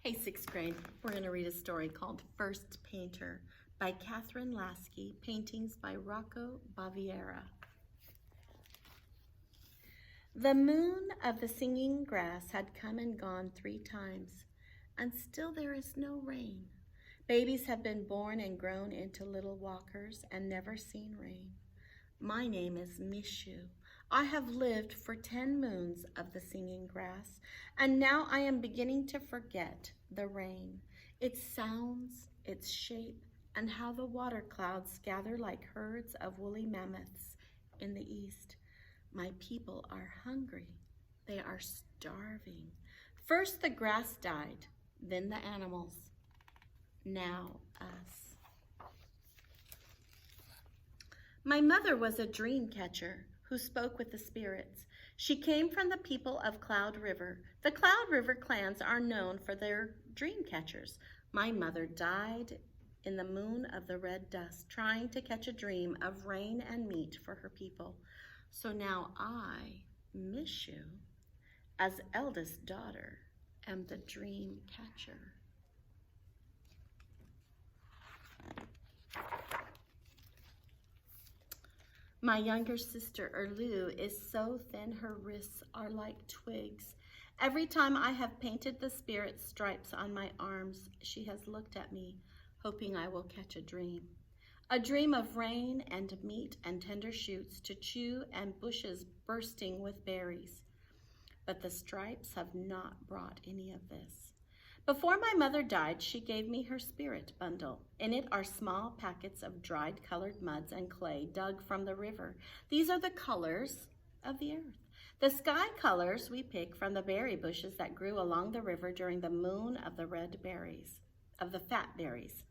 Hey, sixth grade, we're going to read a story called First Painter by Kathryn Lasky, paintings by Rocco Baviera. The moon of the singing grass had come and gone 3 times, and still there is no rain. Babies have been born and grown into little walkers and never seen rain. My name is Mishu. I have lived for 10 moons of the singing grass, and now I am beginning to forget the rain, its sounds, its shape, and how the water clouds gather like herds of woolly mammoths in the east. My people are hungry. They are starving. First the grass died, then the animals, now us. My mother was a dream catcher who spoke with the spirits. She came from the people of Cloud River. The Cloud River clans are known for their dream catchers. My mother died in the moon of the red dust, trying to catch a dream of rain and meat for her people. So now I, Mishu, as eldest daughter, am the dream catcher. My younger sister, Erlu, is so thin her wrists are like twigs. Every time I have painted the spirit stripes on my arms, she has looked at me, hoping I will catch a dream. A dream of rain and meat and tender shoots to chew and bushes bursting with berries. But the stripes have not brought any of this. Before my mother died, she gave me her spirit bundle. In it are small packets of dried colored muds and clay dug from the river. These are the colors of the earth. The sky colors we pick from the berry bushes that grew along the river during the moon of the red berries, of the fat berries.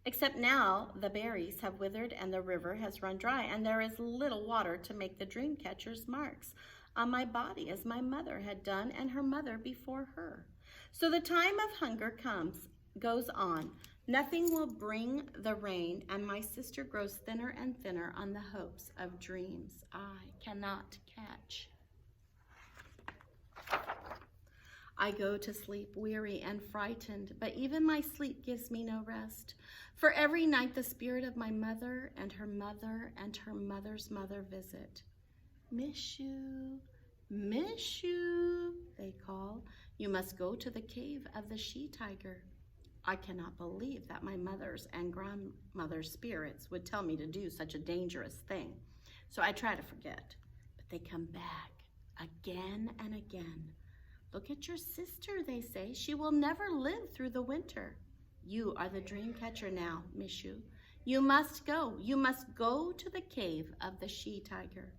Except now the berries have withered and the river has run dry, and there is little water to make the dream catcher's marks on my body as my mother had done and her mother before her. So the time of hunger goes on. Nothing will bring the rain, and my sister grows thinner and thinner on the hopes of dreams I cannot catch. I go to sleep weary and frightened, but even my sleep gives me no rest. For every night the spirit of my mother and her mother and her mother's mother visit. Mishu, Mishu, they call. You must go to the cave of the she-tiger. I cannot believe that my mother's and grandmother's spirits would tell me to do such a dangerous thing. So I try to forget, but they come back again and again. Look at your sister, they say. She will never live through the winter. You are the dream catcher now, Mishu. You must go. You must go to the cave of the she-tiger.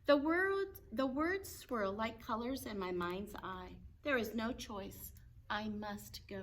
The words swirl like colors in my mind's eye. There is no choice. I must go.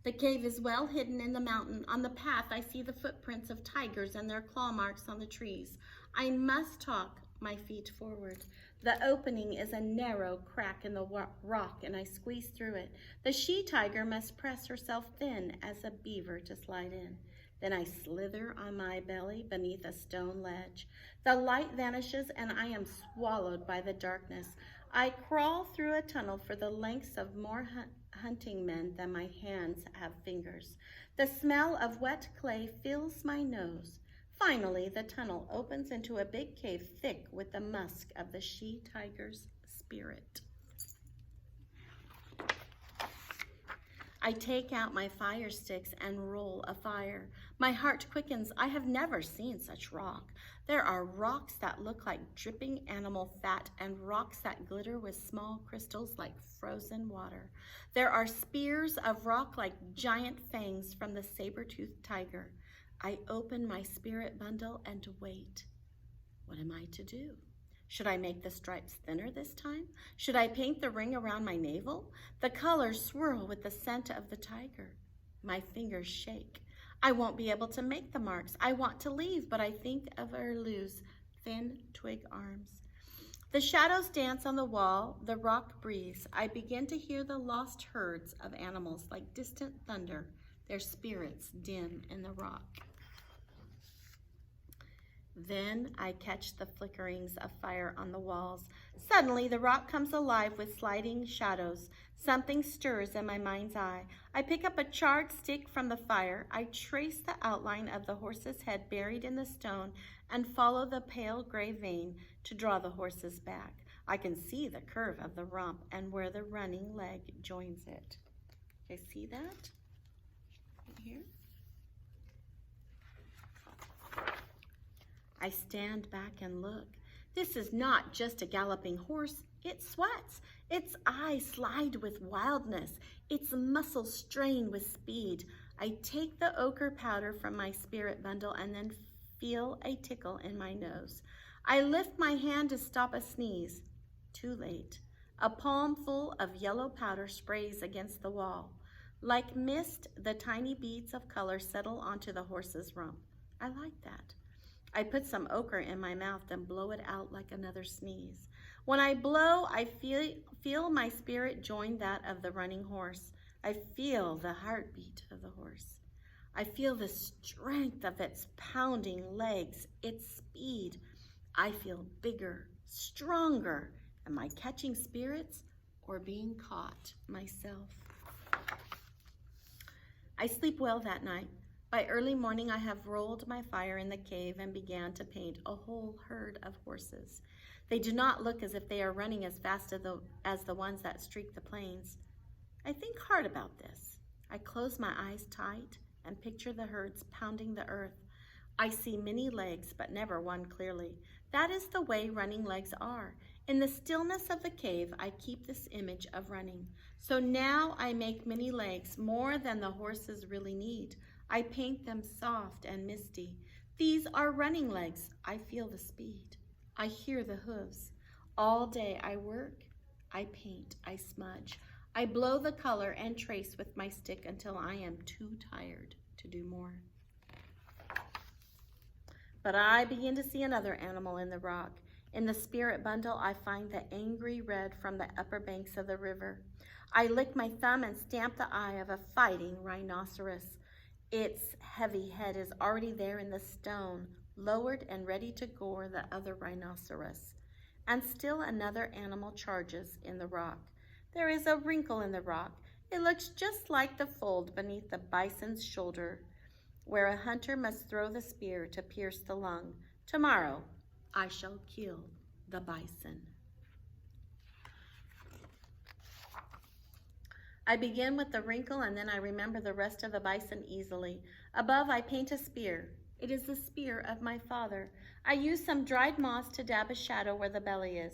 The cave is well hidden in the mountain. On the path, I see the footprints of tigers and their claw marks on the trees. I must talk my feet forward. The opening is a narrow crack in the rock, and I squeeze through it. The she-tiger must press herself thin as a beaver to slide in. Then I slither on my belly beneath a stone ledge. The light vanishes, and I am swallowed by the darkness. I crawl through a tunnel for the lengths of more hunting men than my hands have fingers. The smell of wet clay fills my nose. Finally, the tunnel opens into a big cave thick with the musk of the she-tiger's spirit. I take out my fire sticks and roll a fire. My heart quickens. I have never seen such rock. There are rocks that look like dripping animal fat and rocks that glitter with small crystals like frozen water. There are spears of rock like giant fangs from the saber-toothed tiger. I open my spirit bundle and wait. What am I to do? Should I make the stripes thinner this time? Should I paint the ring around my navel? The colors swirl with the scent of the tiger. My fingers shake. I won't be able to make the marks. I want to leave, but I think of Erlu's thin twig arms. The shadows dance on the wall. The rock breathes. I begin to hear the lost herds of animals like distant thunder, their spirits dim in the rock. Then I catch the flickerings of fire on the walls. Suddenly, the rock comes alive with sliding shadows. Something stirs in my mind's eye. I pick up a charred stick from the fire. I trace the outline of the horse's head buried in the stone and follow the pale gray vein to draw the horse's back. I can see the curve of the rump and where the running leg joins it. You see that? Right here. I stand back and look. This is not just a galloping horse. It sweats. Its eyes slide with wildness. Its muscles strain with speed. I take the ochre powder from my spirit bundle and then feel a tickle in my nose. I lift my hand to stop a sneeze. Too late. A palmful of yellow powder sprays against the wall. Like mist, the tiny beads of color settle onto the horse's rump. I like that. I put some ochre in my mouth and blow it out like another sneeze. When I blow, I feel my spirit join that of the running horse. I feel the heartbeat of the horse. I feel the strength of its pounding legs, its speed. I feel bigger, stronger. Am I catching spirits or being caught myself? I sleep well that night. By early morning, I have rolled my fire in the cave and began to paint a whole herd of horses. They do not look as if they are running as fast as the ones that streak the plains. I think hard about this. I close my eyes tight and picture the herds pounding the earth. I see many legs, but never one clearly. That is the way running legs are. In the stillness of the cave, I keep this image of running. So now I make many legs, more than the horses really need. I paint them soft and misty. These are running legs. I feel the speed. I hear the hooves. All day I work, I paint, I smudge. I blow the color and trace with my stick until I am too tired to do more. But I begin to see another animal in the rock. In the spirit bundle, I find the angry red from the upper banks of the river. I lick my thumb and stamp the eye of a fighting rhinoceros. Its heavy head is already there in the stone, lowered and ready to gore the other rhinoceros. And still another animal charges in the rock. There is a wrinkle in the rock. It looks just like the fold beneath the bison's shoulder, where a hunter must throw the spear to pierce the lung. Tomorrow, I shall kill the bison. I begin with the wrinkle and then I remember the rest of the bison easily. Above, I paint a spear. It is the spear of my father. I use some dried moss to dab a shadow where the belly is.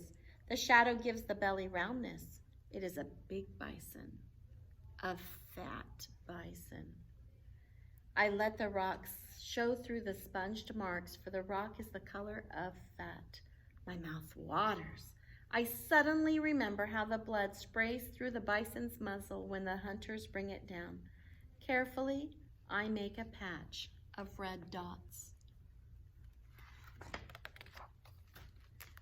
The shadow gives the belly roundness. It is a big bison, a fat bison. I let the rocks show through the sponged marks, for the rock is the color of fat. My mouth waters. I suddenly remember how the blood sprays through the bison's muzzle when the hunters bring it down. Carefully, I make a patch of red dots.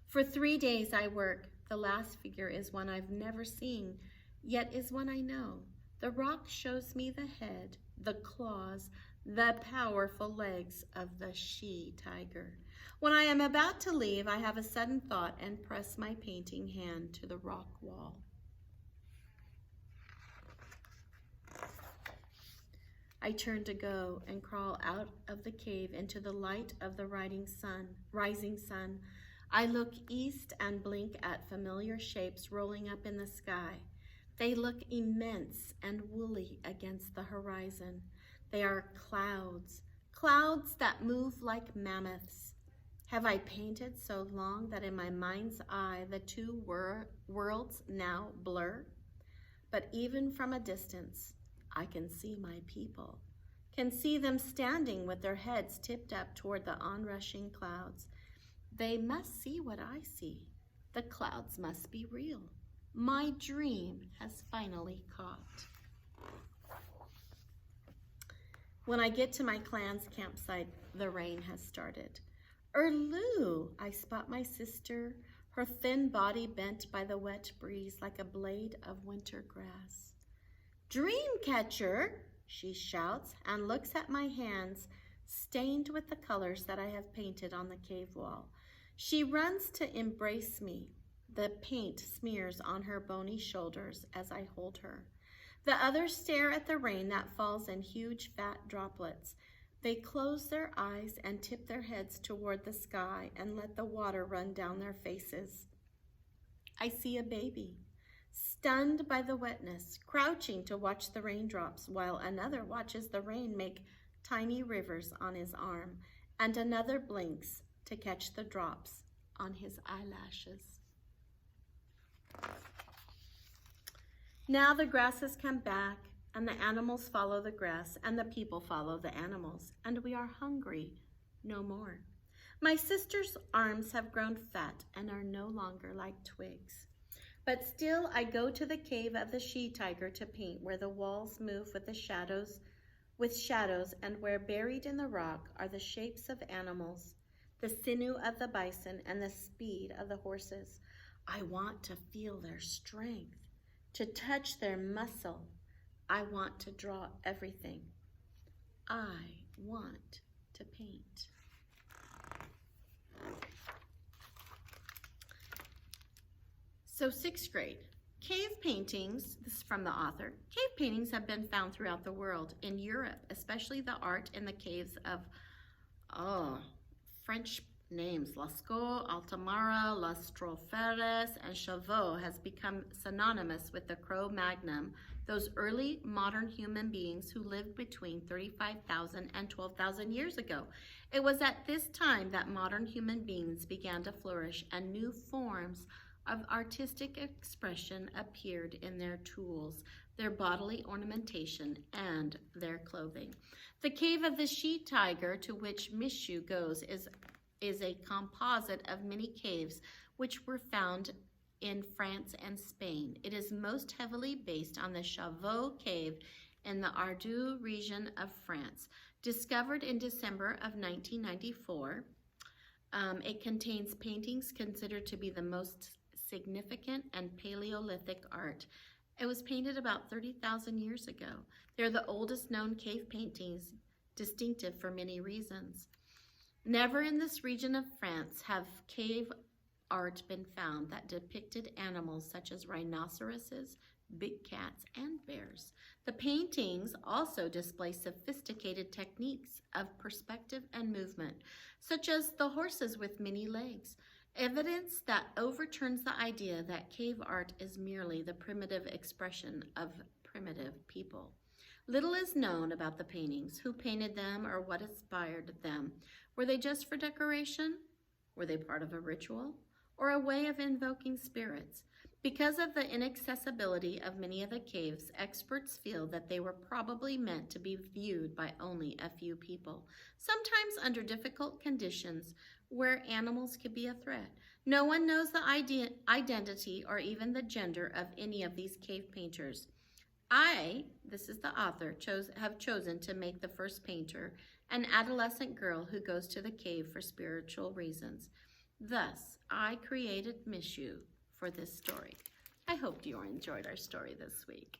For 3 days I work. The last figure is one I've never seen, yet is one I know. The rock shows me the head, the claws, the powerful legs of the she-tiger. When I am about to leave, I have a sudden thought and press my painting hand to the rock wall. I turn to go and crawl out of the cave into the light of the rising sun. I look east and blink at familiar shapes rolling up in the sky. They look immense and woolly against the horizon. They are clouds, clouds that move like mammoths. Have I painted so long that in my mind's eye the two worlds now blur? But even from a distance, I can see my people, can see them standing with their heads tipped up toward the onrushing clouds. They must see what I see. The clouds must be real. My dream has finally caught. When I get to my clan's campsite, the rain has started. Erloo! I spot my sister, her thin body bent by the wet breeze like a blade of winter grass. Dreamcatcher, she shouts and looks at my hands, stained with the colors that I have painted on the cave wall. She runs to embrace me. The paint smears on her bony shoulders as I hold her. The others stare at the rain that falls in huge fat droplets. They close their eyes and tip their heads toward the sky and let the water run down their faces. I see a baby, stunned by the wetness, crouching to watch the raindrops, while another watches the rain make tiny rivers on his arm, and another blinks to catch the drops on his eyelashes. Now the grasses come back, and the animals follow the grass, and the people follow the animals, and we are hungry no more. My sister's arms have grown fat and are no longer like twigs. But still I go to the cave of the she-tiger to paint where the walls move with shadows, and where buried in the rock are the shapes of animals, the sinew of the bison and the speed of the horses. I want to feel their strength, to touch their muscle. I want to draw everything. I want to paint. So 6th grade, cave paintings, this is from the author, cave paintings have been found throughout the world. In Europe, especially the art in the caves of, French names, Lasky, Altamara, Las Troferes, and Chavot has become synonymous with the Cro-Magnon, those early modern human beings who lived between 35,000 and 12,000 years ago. It was at this time that modern human beings began to flourish and new forms of artistic expression appeared in their tools, their bodily ornamentation, and their clothing. The cave of the she-tiger to which Michu goes is a composite of many caves which were found in France and Spain. It is most heavily based on the Chavot cave in the Ardoux region of France. Discovered in December of 1994, it contains paintings considered to be the most significant and Paleolithic art. It was painted about 30,000 years ago. They're the oldest known cave paintings, distinctive for many reasons. Never in this region of France have cave art been found that depicted animals such as rhinoceroses, big cats, and bears. The paintings also display sophisticated techniques of perspective and movement, such as the horses with many legs, evidence that overturns the idea that cave art is merely the primitive expression of primitive people. Little is known about the paintings, who painted them or what inspired them. Were they just for decoration? Were they part of a ritual? Or a way of invoking spirits? Because of the inaccessibility of many of the caves, experts feel that they were probably meant to be viewed by only a few people, sometimes under difficult conditions where animals could be a threat. No one knows the identity or even the gender of any of these cave painters. This is the author, have chosen to make the first painter an adolescent girl who goes to the cave for spiritual reasons. Thus, I created Michu for this story. I hope you enjoyed our story this week.